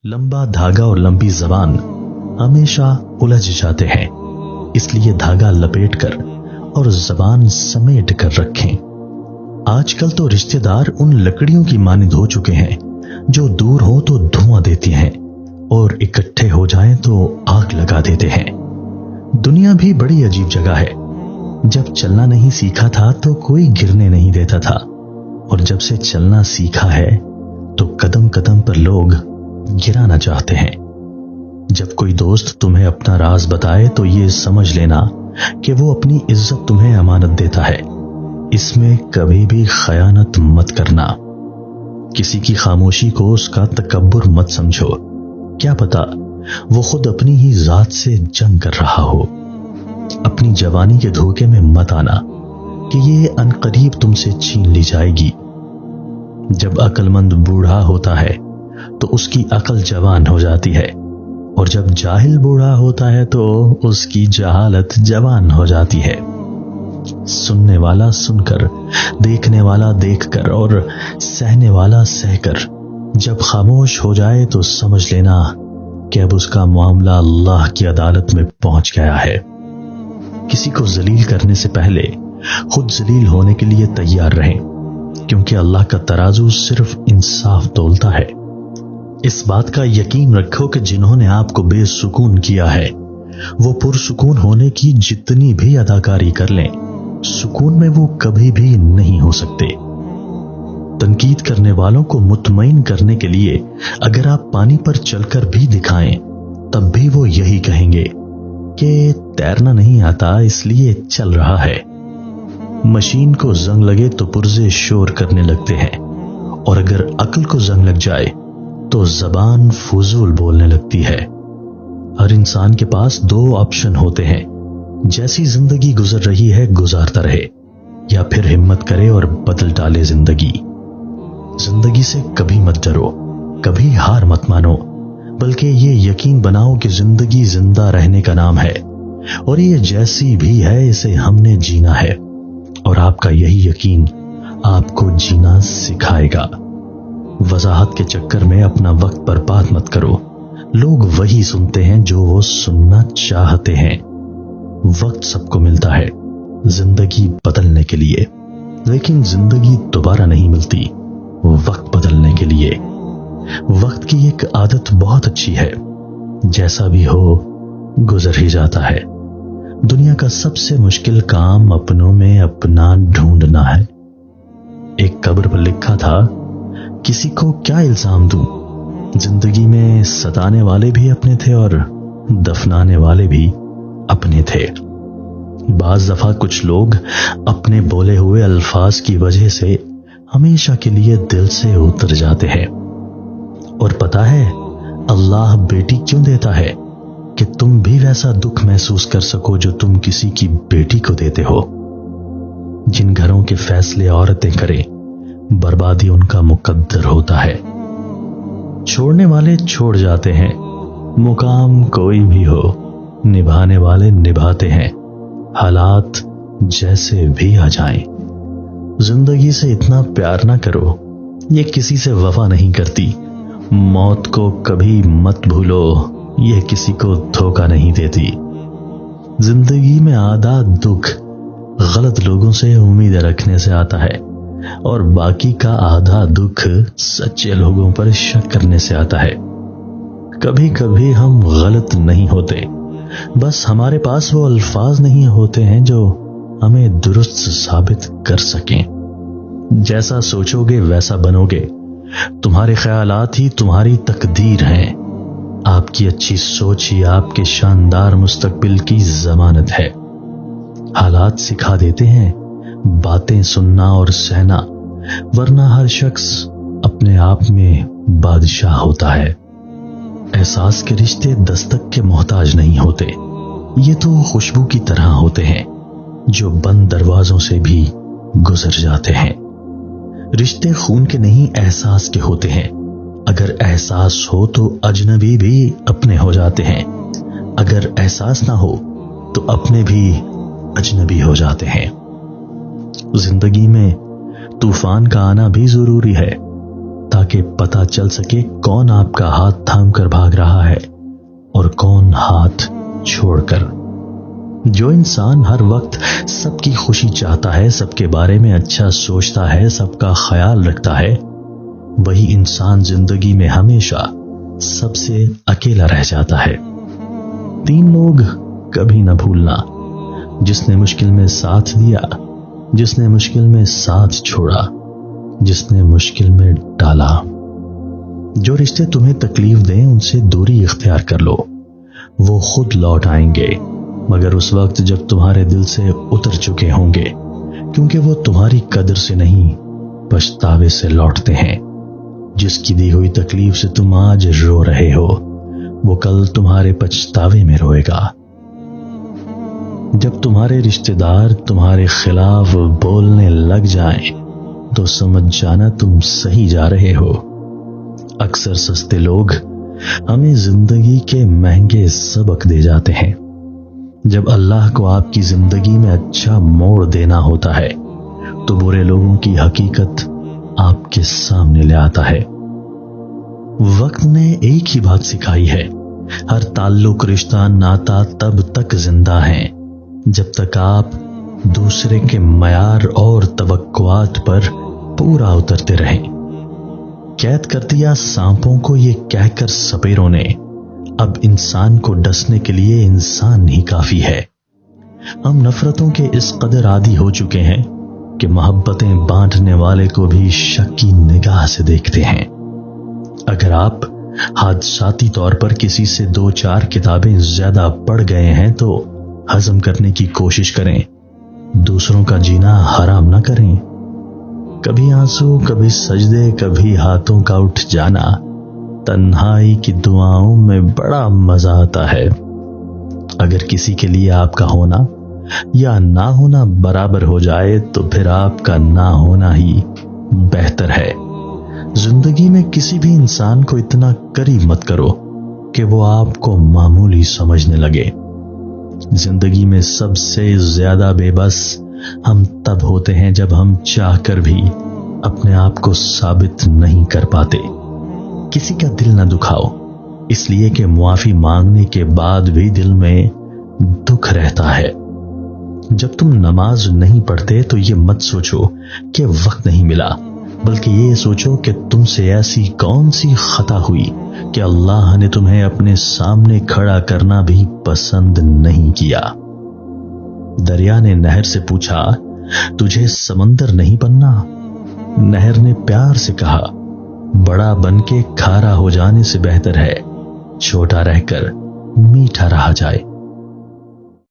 लंबा धागा और लंबी जबान हमेशा उलझ जाते हैं, इसलिए धागा लपेटकर और जबान समेट कर रखें। आजकल तो रिश्तेदार उन लकड़ियों की मानिंद हो चुके हैं जो दूर हो तो धुआं देती हैं और इकट्ठे हो जाएं तो आग लगा देते हैं। दुनिया भी बड़ी अजीब जगह है। जब चलना नहीं सीखा था तो कोई गिरने नहीं देता था, और जब से चलना सीखा है तो कदम कदम पर लोग गिराना चाहते हैं। जब कोई दोस्त तुम्हें अपना राज बताए तो ये समझ लेना कि वो अपनी इज्जत तुम्हें अमानत देता है। इसमें कभी भी खयानत मत करना। किसी की खामोशी को उसका तकब्बुर मत समझो। क्या पता वो खुद अपनी ही जात से जंग कर रहा हो। अपनी जवानी के धोखे में मत आना कि ये अनकरीब तुमसे छीन ली जाएगी। जब अक्लमंद बूढ़ा होता है तो उसकी अकल जवान हो जाती है, और जब जाहिल बूढ़ा होता है तो उसकी जहालत जवान हो जाती है। सुनने वाला सुनकर, देखने वाला देखकर और सहने वाला सहकर जब खामोश हो जाए तो समझ लेना कि अब उसका मामला अल्लाह की अदालत में पहुंच गया है। किसी को जलील करने से पहले खुद जलील होने के लिए तैयार रहें, क्योंकि अल्लाह का तराजू सिर्फ इंसाफ तोलता है। इस बात का यकीन रखो कि जिन्होंने आपको बेसुकून किया है वो पुरसुकून होने की जितनी भी अदाकारी कर लें, सुकून में वो कभी भी नहीं हो सकते। तनकीद करने वालों को मुतमईन करने के लिए अगर आप पानी पर चलकर भी दिखाएं तब भी वो यही कहेंगे कि तैरना नहीं आता इसलिए चल रहा है। मशीन को जंग लगे तो पुर्जे शोर करने लगते हैं, और अगर अक्ल को जंग लग जाए तो जबान फजूल बोलने लगती है। हर इंसान के पास दो ऑप्शन होते हैं। जैसी जिंदगी गुजर रही है गुजारता रहे, या फिर हिम्मत करे और बदल डाले जिंदगी। जिंदगी से कभी मत डरो, कभी हार मत मानो, बल्कि ये यकीन बनाओ कि जिंदगी जिंदा रहने का नाम है, और ये जैसी भी है इसे हमने जीना है, और आपका यही यकीन आपको जीना सिखाएगा। वजाहत के चक्कर में अपना वक्त बर्बाद मत करो। लोग वही सुनते हैं जो वो सुनना चाहते हैं। वक्त सबको मिलता है जिंदगी बदलने के लिए, लेकिन जिंदगी दोबारा नहीं मिलती वक्त बदलने के लिए। वक्त की एक आदत बहुत अच्छी है, जैसा भी हो गुजर ही जाता है। दुनिया का सबसे मुश्किल काम अपनों में अपना ढूंढना है। एक कब्र पर लिखा था, किसी को क्या इल्जाम दूं, जिंदगी में सताने वाले भी अपने थे और दफनाने वाले भी अपने थे। बाज दफा कुछ लोग अपने बोले हुए अल्फाज की वजह से हमेशा के लिए दिल से उतर जाते हैं। और पता है अल्लाह बेटी क्यों देता है? कि तुम भी वैसा दुख महसूस कर सको जो तुम किसी की बेटी को देते हो। जिन घरों के फैसले औरतें करें, बर्बादी उनका मुकद्दर होता है। छोड़ने वाले छोड़ जाते हैं, मुकाम कोई भी हो, निभाने वाले निभाते हैं, हालात जैसे भी आ जाएं। जिंदगी से इतना प्यार ना करो, ये किसी से वफा नहीं करती। मौत को कभी मत भूलो, ये किसी को धोखा नहीं देती। जिंदगी में आधा दुख गलत लोगों से उम्मीदें रखने से आता है, और बाकी का आधा दुख सच्चे लोगों पर शक करने से आता है। कभी कभी हम गलत नहीं होते, बस हमारे पास वो अल्फाज नहीं होते हैं जो हमें दुरुस्त साबित कर सकें। जैसा सोचोगे वैसा बनोगे। तुम्हारे ख्यालात ही तुम्हारी तकदीर हैं। आपकी अच्छी सोच ही आपके शानदार मुस्तकबिल की जमानत है। हालात सिखा देते हैं बातें सुनना और सहना, वरना हर शख्स अपने आप में बादशाह होता है। एहसास के रिश्ते दस्तक के मोहताज नहीं होते, ये तो खुशबू की तरह होते हैं जो बंद दरवाजों से भी गुजर जाते हैं। रिश्ते खून के नहीं एहसास के होते हैं। अगर एहसास हो तो अजनबी भी अपने हो जाते हैं, अगर एहसास ना हो तो अपने भी अजनबी हो जाते हैं। जिंदगी में तूफान का आना भी जरूरी है, ताकि पता चल सके कौन आपका हाथ थाम कर भाग रहा है और कौन हाथ छोड़कर। जो इंसान हर वक्त सबकी खुशी चाहता है, सबके बारे में अच्छा सोचता है, सबका ख्याल रखता है, वही इंसान जिंदगी में हमेशा सबसे अकेला रह जाता है। 3 लोग कभी न भूलना, जिसने मुश्किल में साथ दिया, जिसने मुश्किल में साथ छोड़ा, जिसने मुश्किल में डाला। जो रिश्ते तुम्हें तकलीफ दें उनसे दूरी इख्तियार कर लो, वो खुद लौट आएंगे, मगर उस वक्त जब तुम्हारे दिल से उतर चुके होंगे, क्योंकि वो तुम्हारी कदर से नहीं पछतावे से लौटते हैं। जिसकी दी हुई तकलीफ से तुम आज रो रहे हो, वो कल तुम्हारे पछतावे में रोएगा। जब तुम्हारे रिश्तेदार तुम्हारे खिलाफ बोलने लग जाएं, तो समझ जाना तुम सही जा रहे हो। अक्सर सस्ते लोग हमें जिंदगी के महंगे सबक दे जाते हैं। जब अल्लाह को आपकी जिंदगी में अच्छा मोड़ देना होता है, तो बुरे लोगों की हकीकत आपके सामने ले आता है। वक्त ने एक ही बात सिखाई है, हर ताल्लुक, रिश्ता, नाता तब तक जिंदा है जब तक आप दूसरे के मयार और तवक्कुआत पर पूरा उतरते रहें। कैद कर दिया सांपों को ये कहकर सपेरों ने, अब इंसान को डसने के लिए इंसान ही काफी है। हम नफरतों के इस कदर आदी हो चुके हैं कि मोहब्बतें बांटने वाले को भी शक की निगाह से देखते हैं। अगर आप हादसाती तौर पर किसी से 2-4 किताबें ज्यादा पढ़ गए हैं तो हजम करने की कोशिश करें, दूसरों का जीना हराम ना करें। कभी आंसू, कभी सजदे, कभी हाथों का उठ जाना, तन्हाई की दुआओं में बड़ा मजा आता है। अगर किसी के लिए आपका होना या ना होना बराबर हो जाए तो फिर आपका ना होना ही बेहतर है। जिंदगी में किसी भी इंसान को इतना करीब मत करो कि वो आपको मामूली समझने लगे। जिंदगी में सबसे ज्यादा बेबस हम तब होते हैं जब हम चाहकर भी अपने आप को साबित नहीं कर पाते। किसी का दिल न दुखाओ, इसलिए कि मुआफी मांगने के बाद भी दिल में दुख रहता है। जब तुम नमाज नहीं पढ़ते तो ये मत सोचो कि वक्त नहीं मिला, बल्कि ये सोचो कि तुमसे ऐसी कौन सी खता हुई कि अल्लाह ने तुम्हें अपने सामने खड़ा करना भी पसंद नहीं किया। दरिया ने नहर से पूछा, तुझे समंदर नहीं बनना? नहर ने प्यार से कहा, बड़ा बनके खारा हो जाने से बेहतर है छोटा रहकर मीठा रहा जाए।